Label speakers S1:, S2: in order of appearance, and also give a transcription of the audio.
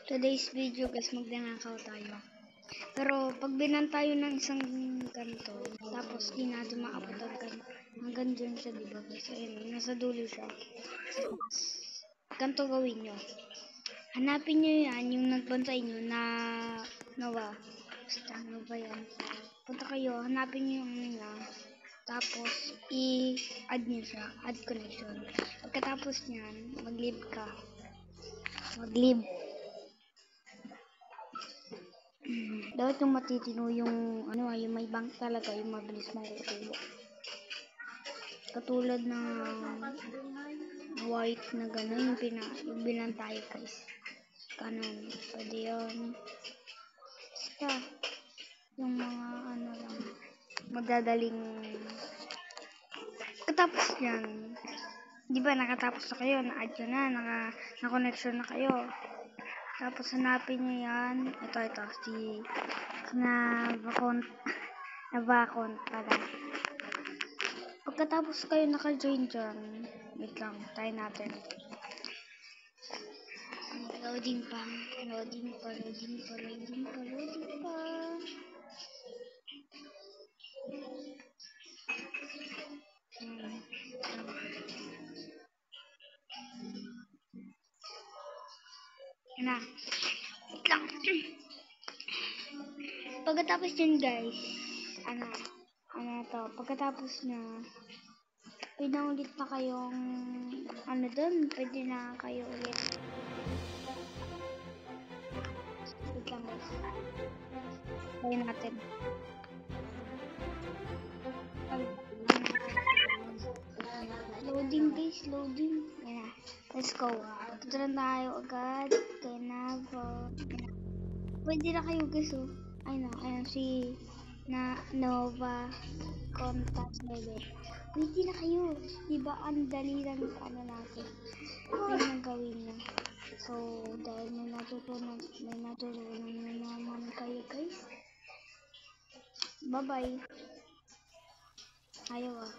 S1: Today's video guys, magnanakaw tayo. Pero pag binan tayo ng isang ganito, tapos di natin maabot hanggang dyan siya, diba guys? Ayun, nasa dulo siya. Ganito gawin nyo. Hanapin nyo yan, yung nagbantay nyo na nawa. Basta, ano ba yan? Punta kayo, hanapin nyo yung ano niya. Tapos, i-add nyo siya. Add connection. Pagkatapos nyan, mag-leave ka. Mag-leave. Dapat yung matitino yung ano, yung may bank talaga, yung mabilis makukuha. Katulad ng white na gano'n, yung binantay guys. Kanan, pwede yun. Basta, yung mga ano lang, magdadaling. Katapos yan, di ba nakatapos na kayo, na-add nyo na, na-connection na kayo. Tapos hanapin nyo yan. Ito, si na-vacant pala. Pagkatapos kayo naka-join dyan, wait lang, try natin. Loading pa. Na. Wait lang. Pagkatapos dyan guys, pagkatapos na, pwede ulit na kayong, pwede na kayo ulit. Wait lang guys. Try natin. Loading guys, loading. Yan na. Let's go. Punta na tayo agad. Kaya na po. Pwede na kayo guys oh. Ayun si Nova Contact Level. Pwede na kayo. Diba ang dali lang natin. Ayun ang gawin niya. So, dahil may natutunan na naman kayo guys. Bye-bye. Ayaw ah.